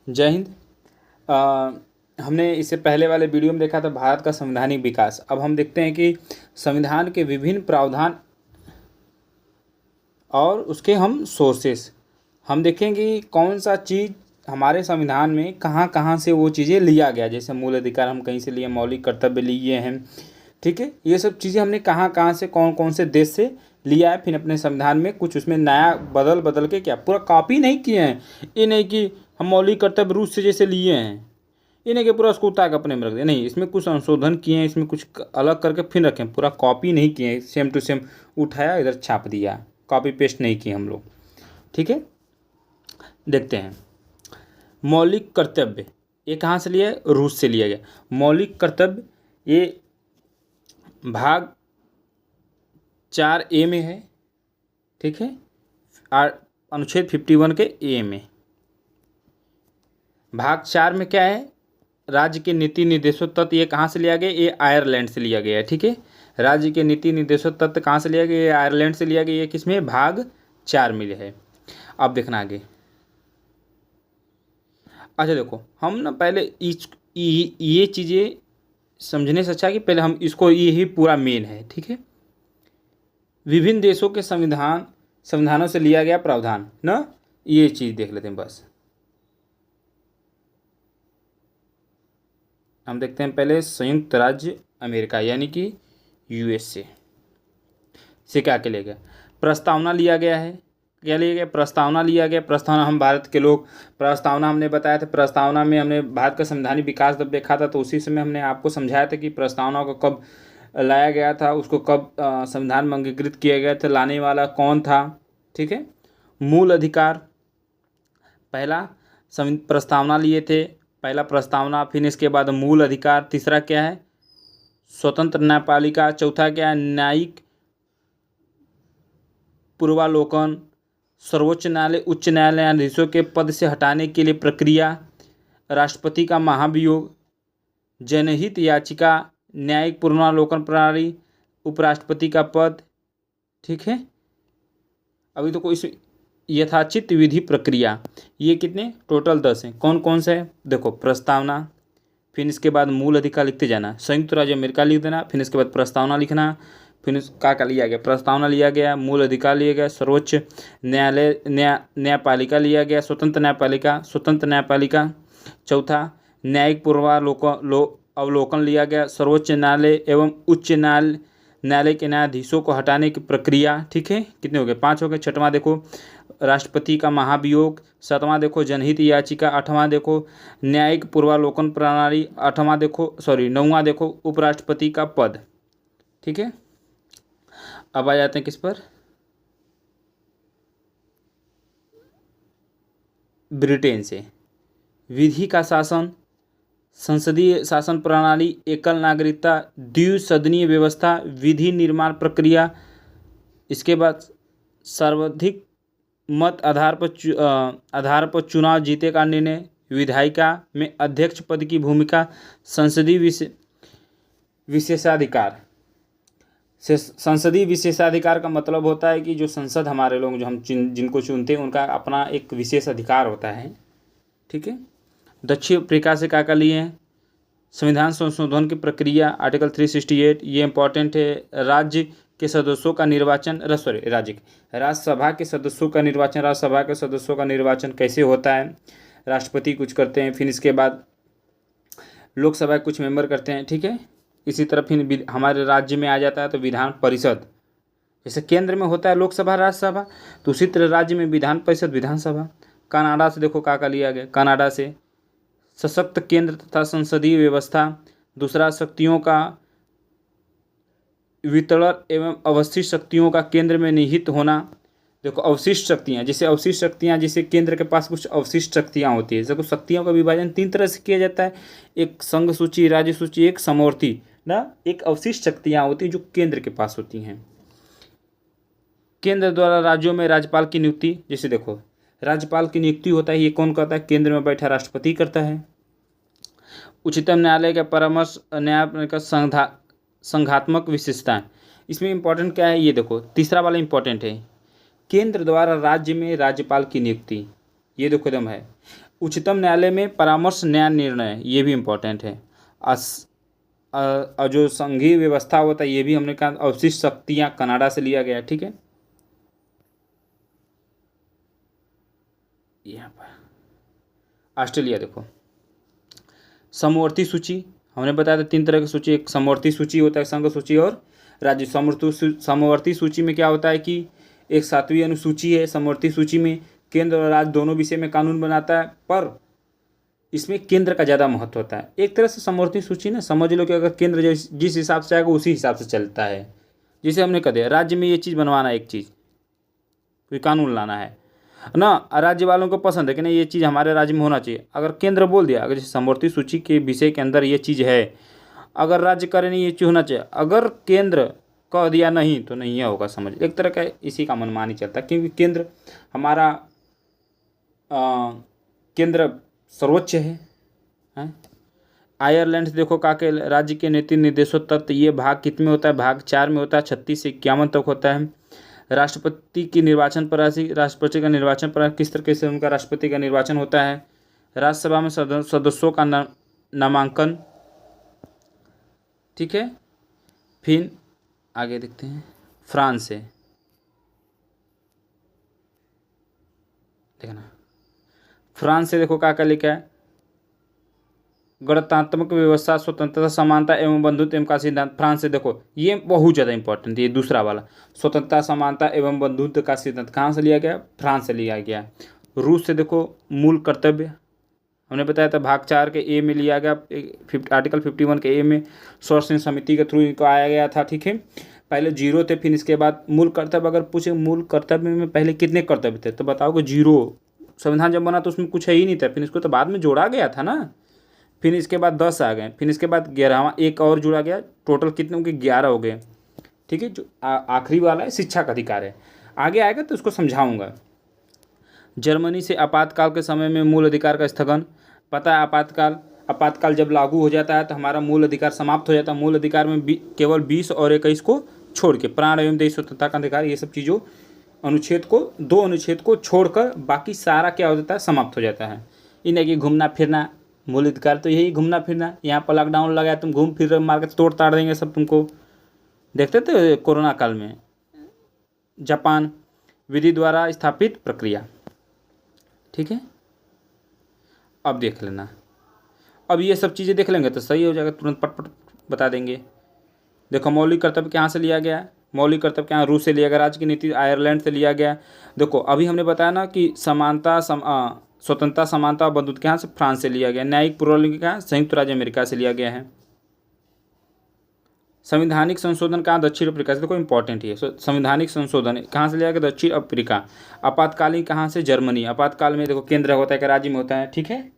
जय हिंद। हमने इससे पहले वाले वीडियो में देखा था भारत का संवैधानिक विकास। अब हम देखते हैं कि संविधान के विभिन्न प्रावधान और उसके हम सोर्सेस हम देखेंगे कौन सा चीज़ हमारे संविधान में कहाँ कहाँ से वो चीज़ें लिया गया। जैसे मूल अधिकार हम कहीं से लिए, मौलिक कर्तव्य लिए हैं, ठीक है। ये सब चीज़ें हमने कहाँ कहाँ से कौन कौन से देश से लिया है, फिर अपने संविधान में कुछ उसमें नया बदल बदल के क्या पूरा कॉपी नहीं किए हैं। ये नहीं कि हम मौलिक कर्तव्य रूस से जैसे लिए हैं, ये नहीं कि पूरा उसको उतार के अपने में रख दिया, नहीं, इसमें कुछ संशोधन किए हैं, इसमें कुछ अलग करके फिर रखें। पूरा कॉपी नहीं किए हैं, सेम टू सेम उठाया इधर छाप दिया, कॉपी पेस्ट नहीं किए हम लोग, ठीक है। देखते हैं मौलिक कर्तव्य, ये कहाँ से लिया है? रूस से लिया गया। मौलिक कर्तव्य ये भाग 4A में है, ठीक है। अनुच्छेद 51 के ए में। भाग 4 में क्या है? राज्य के नीति निर्देशों तत्व, ये कहाँ से लिया गया? ये आयरलैंड से लिया गया है, ठीक है। राज्य के नीति निर्देशों तत्व कहाँ से लिया गया? ये आयरलैंड से लिया गया। ये किसमें? भाग 4 में है। अब देखना आगे। अच्छा देखो, हम ना पहले ये चीज़ें समझने से अच्छा कि पहले हम इसको, ये ही पूरा मेन है, ठीक है। विभिन्न देशों के संविधानों से लिया गया प्रावधान ना, ये चीज़ देख लेते हैं बस। हम देखते हैं पहले संयुक्त राज्य अमेरिका यानी कि यूएसए से क्या लिया गया? प्रस्तावना लिया गया है। क्या लिया गया? प्रस्तावना लिया गया। प्रस्तावना, हम भारत के लोग, प्रस्तावना हमने बताया था। प्रस्तावना में हमने भारत का संवैधानिक विकास जब देखा था तो उसी समय हमने आपको समझाया था कि प्रस्तावना को कब लाया गया था, उसको कब संविधान में अंगीकृत किया गया था, लाने वाला कौन था, ठीक है। मूल अधिकार, पहला प्रस्तावना लिए थे, पहला प्रस्तावना, फिर इसके बाद मूल अधिकार। तीसरा क्या है? स्वतंत्र न्यायपालिका। चौथा क्या है? न्यायिक पूर्वालोकन। सर्वोच्च न्यायालय उच्च न्यायाधीशों के पद से हटाने के लिए प्रक्रिया। राष्ट्रपति का महाभियोग। जनहित याचिका। न्यायिक पूर्वालोकन प्रणाली। उपराष्ट्रपति का पद, ठीक है। अभी तो कोई यथाचित विधि प्रक्रिया, ये कितने टोटल 10 हैं। कौन कौन से है? देखो, प्रस्तावना, फिर इसके बाद मूल अधिकार लिखते जाना, संयुक्त राज्य अमेरिका लिख देना, फिर इसके बाद प्रस्तावना लिखना, फिर क्या लिया गया? प्रस्तावना लिया गया, मूल अधिकार लिया गया, सर्वोच्च न्यायालय न्यायपालिका लिया गया, स्वतंत्र न्यायपालिका। चौथा, न्यायिक अवलोकन लिया गया, सर्वोच्च न्यायालय एवं उच्च न्यायालय के न्यायाधीशों को हटाने की प्रक्रिया, ठीक है। कितने हो गए? 5 हो गए। छठवां देखो राष्ट्रपति का महाभियोग। सातवां देखो जनहित याचिका। आठवां देखो न्यायिक पूर्वालोकन प्रणाली। नौवां देखो उपराष्ट्रपति का पद, ठीक है। अब आ जाते हैं किस पर? ब्रिटेन से। विधि का शासन, संसदीय शासन प्रणाली, एकल नागरिकता, द्विसदनीय व्यवस्था, विधि निर्माण प्रक्रिया। इसके बाद सर्वाधिक मत आधार पर चुनाव जीते का निर्णय, विधायिका में अध्यक्ष पद की भूमिका, संसदीय विशेषाधिकार। संसदीय विशेषाधिकार का मतलब होता है कि जो संसद, हमारे लोग जो हम जिनको चुनते हैं, उनका अपना एक विशेष अधिकार होता है, ठीक है। दक्षिण अफ्रीका से क्या लिए हैं? संविधान संशोधन की प्रक्रिया, आर्टिकल 368, ये इंपॉर्टेंट है। राज्य के सदस्यों का निर्वाचन, राज्यसभा के सदस्यों का निर्वाचन। राज्यसभा के सदस्यों का निर्वाचन कैसे होता है? राष्ट्रपति कुछ करते हैं, फिर इसके बाद लोकसभा कुछ मेंबर करते हैं, ठीक है। इसी तरह फिर हमारे राज्य में आ जाता है तो विधान परिषद, जैसे केंद्र में होता है लोकसभा राज्यसभा, तो उसी तरह राज्य में विधान परिषद विधानसभा। कनाडा से देखो क्या लिया गया? कनाडा से सशक्त केंद्र तथा संसदीय व्यवस्था। दूसरा, शक्तियों का वितरण एवं अवशिष्ट शक्तियों का केंद्र में निहित होना। देखो, अवशिष्ट शक्तियाँ, जैसे केंद्र के पास कुछ अवशिष्ट शक्तियाँ होती है। देखो, शक्तियों का विभाजन 3 तरह से किया जाता है, एक संघ सूची, राज्य सूची, एक समवर्ती ना। एक अवशिष्ट शक्तियाँ होती हैं जो केंद्र के पास होती हैं। केंद्र द्वारा राज्यों में राज्यपाल की नियुक्ति, जैसे देखो राज्यपाल की नियुक्ति होता है, ये कौन करता है? केंद्र में बैठा राष्ट्रपति करता है। उच्चतम न्यायालय का परामर्श, न्याय का संघात्मक विशेषताएं, इसमें इंपॉर्टेंट क्या है? ये देखो, तीसरा वाला इंपॉर्टेंट है, केंद्र द्वारा राज्य में राज्यपाल की नियुक्ति। ये देखो एकदम है। उच्चतम न्यायालय में परामर्श न्याय निर्णय, ये भी इम्पोर्टेंट है। जो संघीय व्यवस्था होता है, ये भी हमने कहा। अवशिष्ट शक्तियाँ कनाडा से लिया गया है, ठीक है। यहाँ पर ऑस्ट्रेलिया देखो, समवर्ती सूची हमने बताया था 3 तरह की सूची, एक समवर्ती सूची होता है, संघ सूची और राज्य। समवर्ती सूची में क्या होता है कि एक 7वीं अनुसूची है। समवर्ती सूची में केंद्र और राज्य दोनों विषय में कानून बनाता है, पर इसमें केंद्र का ज़्यादा महत्व होता है। एक तरह से समवर्ती सूची ना समझ लो कि अगर केंद्र जिस हिसाब से आएगा उसी हिसाब से चलता है। जैसे हमने कह दिया राज्य में ये चीज़ बनवाना है, एक चीज़ कोई कानून लाना है ना, राज्य वालों को पसंद है कि नहीं ये चीज़ हमारे राज्य में होना चाहिए। अगर केंद्र बोल दिया, अगर जैसे समवर्ती सूची के विषय के अंदर ये चीज़ है, अगर राज्य करे नहीं ये चीज़ होना चाहिए, अगर केंद्र कह दिया नहीं तो नहीं होगा, समझ। एक तरह का इसी का मनमानी चलता है, क्योंकि केंद्र हमारा केंद्र सर्वोच्च है। आयरलैंड देखो का के राज्य के नीति निर्देशों तत्व, ये भाग कितने में होता है, भाग 4 में होता है, 36 से 51 तक होता है। राष्ट्रपति की निर्वाचन प्रणाली, राष्ट्रपति का निर्वाचन प्रणाली किस तरीके से उनका राष्ट्रपति का निर्वाचन होता है। राज्यसभा में सदस्यों का नामांकन, ठीक है। फिर आगे देखते हैं फ्रांस से, देखना फ्रांस से देखो क्या लिखा है, गणतांत्रिक व्यवस्था, स्वतंत्रता, समानता एवं बंधुत्व का सिद्धांत। फ्रांस से देखो ये बहुत ज़्यादा इंपॉर्टेंट है, ये दूसरा वाला, स्वतंत्रता, समानता एवं बंधुत्व का सिद्धांत कहाँ से लिया गया, फ्रांस से लिया गया। रूस से देखो मूल कर्तव्य, हमने बताया था भाग 4 के ए में लिया गया, आर्टिकल 51 के ए में स्वर्ण समिति के थ्रू इनको आया गया था, ठीक है। पहले 0 थे, फिर इसके बाद मूल कर्तव्य। अगर पूछे मूल कर्तव्य में पहले कितने कर्तव्य थे तो बताओगे 0। संविधान जब बना तो उसमें कुछ है ही नहीं था, फिर इसको तो बाद में जोड़ा गया था ना। फिर इसके बाद 10 आ गए, फिर इसके बाद 11वां एक और जुड़ा गया, टोटल कितने होंगे 11 हो गए, ठीक है। जो आखिरी वाला है शिक्षा का अधिकार है, आगे आएगा तो उसको समझाऊंगा। जर्मनी से आपातकाल के समय में मूल अधिकार का स्थगन। पता है आपातकाल जब लागू हो जाता है तो हमारा मूल अधिकार समाप्त हो जाता है। मूल अधिकार में केवल 20 और 21 को छोड़ के, प्राण एवं देश स्वतंत्रता का अधिकार, ये सब चीज़ों दो अनुच्छेद को छोड़कर बाकी सारा क्या हो जाता है, समाप्त हो जाता है। इन्हें कि घूमना फिरना, मूल अधिकार तो यही घूमना फिरना। यहाँ पर लॉकडाउन लगाया, तुम घूम फिर मार के तोड़ ताड़ देंगे सब तुमको। देखते थे कोरोना काल में। जापान, विधि द्वारा स्थापित प्रक्रिया, ठीक है। अब देख लेना, अब ये सब चीज़ें देख लेंगे तो सही हो जाएगा, तुरंत पट बता देंगे। देखो मौलिक कर्तव्य कहाँ से लिया गया, मौलिक कर्तव्य कहाँ, रूस से लिया गया। राज्य की नीति आयरलैंड से लिया गया। देखो अभी हमने बताया ना कि स्वतंत्रता, समानता और बंधुत्व कहाँ से, फ्रांस से लिया गया। न्यायिक पुनर्विचार कहाँ, संयुक्त राज्य अमेरिका से लिया गया है। संवैधानिक संशोधन कहाँ, दक्षिण अफ्रीका से। देखो इंपॉर्टेंट है, संवैधानिक संशोधन कहाँ से लिया गया, दक्षिण अफ्रीका। आपातकालीन कहाँ से, जर्मनी। आपातकाल में देखो केंद्र होता है कि राज्य में होता है, ठीक है।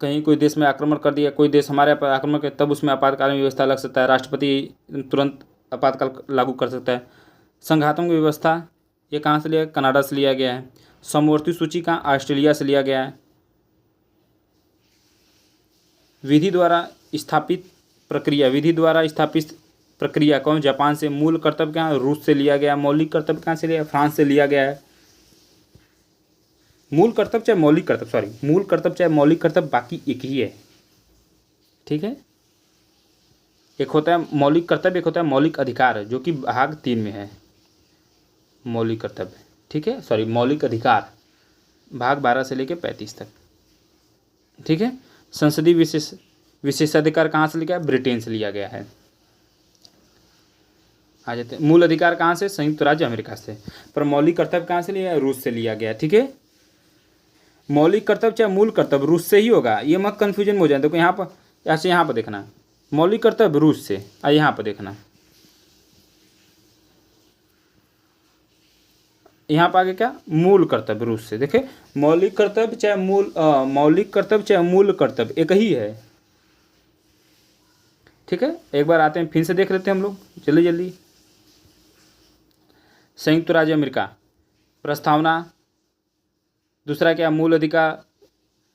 कहीं कोई देश में आक्रमण कर दिया, कोई देश हमारे पर आक्रमण करे, तब उसमें आपातकालीन व्यवस्था लग सकता है। राष्ट्रपति तुरंत आपातकाल लागू कर सकता है। संघात्मक व्यवस्था ये कहाँ से लिया, कनाडा से लिया गया है। समवर्ती सूची कहाँ, ऑस्ट्रेलिया से लिया गया है। विधि द्वारा स्थापित प्रक्रिया कौन, जापान से। मूल कर्तव्य कहाँ, रूस से लिया गया। मौलिक कर्तव्य कहाँ से लिया, फ्रांस से लिया गया है। मूल कर्तव्य चाहे मौलिक कर्तव्य बाकी एक ही है, ठीक है। एक होता है मौलिक कर्तव्य, एक होता है मौलिक अधिकार, जो कि भाग 3 में है। मौलिक कर्तव्य, ठीक है, मौलिक अधिकार भाग 12 से लेकर 35 तक, ठीक है। संसदीय विशेषाधिकार कहाँ से लिया, ब्रिटेन से लिया गया है। आ जाते हैं मूल अधिकार कहाँ से, संयुक्त राज्य अमेरिका से। पर मौलिक कर्तव्य कहाँ से लिया है, रूस से लिया गया, ठीक है। मौलिक कर्तव्य चाहे मूल कर्तव्य रूस से ही होगा, ये मत कन्फ्यूजन हो जाए। देखो यहाँ पर ऐसे, यहाँ पर देखना मौलिक कर्तव्य रूस से, यहाँ पर देखना, यहाँ पर आगे क्या, मूल कर्तव्य रूस से। देखे मौलिक कर्तव्य चाहे मूल कर्तव्य एक ही है, ठीक है। एक बार आते हैं, फिर से देख लेते हैं हम लोग जल्दी। संयुक्त राज्य अमेरिका प्रस्तावना, दूसरा क्या, मूल अधिकार,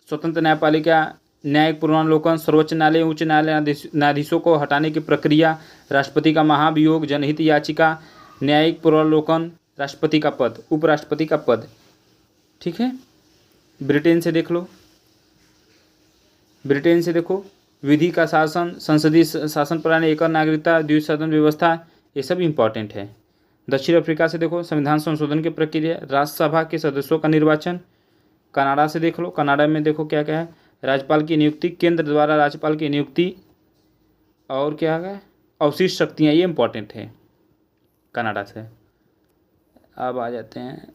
स्वतंत्र न्यायपालिका, न्यायिक पुनर्विलोकन, सर्वोच्च न्यायालय, उच्च न्यायालय न्यायाधीशों को हटाने की प्रक्रिया, राष्ट्रपति का महाभियोग, जनहित याचिका, न्यायिक पुनर्विलोकन, राष्ट्रपति का पद, उपराष्ट्रपति का पद, ठीक है। ब्रिटेन से देख लो, ब्रिटेन से देखो विधि का शासन, संसदीय शासन प्रणाली, एकल नागरिकता, द्विसदन व्यवस्था, ये सब इम्पॉर्टेंट है। दक्षिण अफ्रीका से देखो संविधान संशोधन की प्रक्रिया, राज्यसभा के सदस्यों का निर्वाचन। कनाडा से देख लो, कनाडा में देखो क्या क्या है, राज्यपाल की नियुक्ति, केंद्र द्वारा राज्यपाल की नियुक्ति, और क्या है अवशिष्ट शक्तियाँ, ये इम्पॉर्टेंट है कनाडा से। अब आ जाते हैं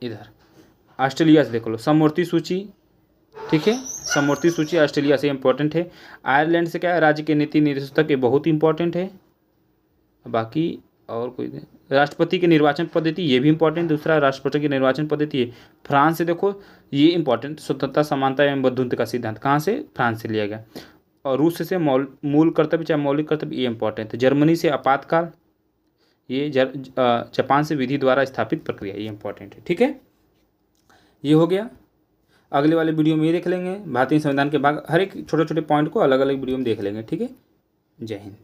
इधर ऑस्ट्रेलिया से देख लो समवर्ती सूची, ठीक है, समवर्ती सूची ऑस्ट्रेलिया से इम्पोर्टेंट है। आयरलैंड से क्या है, राज्य के नीति निर्देशक, ये बहुत इंपॉर्टेंट है। बाकी और कोई राष्ट्रपति की निर्वाचन पद्धति, ये भी इंपॉर्टेंट, दूसरा राष्ट्रपति की निर्वाचन पद्धति है। फ्रांस से देखो ये इंपॉर्टेंट, स्वतंत्रता, समानता एवं बंधुत्व का सिद्धांत कहाँ से, फ्रांस से लिया गया। और रूस से मूल कर्तव्य चाहे मौलिक कर्तव्य, ये इंपॉर्टेंट है। जर्मनी से आपातकाल, ये जापान से विधि द्वारा स्थापित प्रक्रिया, ये इंपॉर्टेंट है। ठीक है, ये हो गया। अगले वाले वीडियो में ये देख लेंगे भारतीय संविधान के भाग, हर एक छोटे छोटे पॉइंट को अलग अलग वीडियो में देख लेंगे। ठीक है, जय हिंद।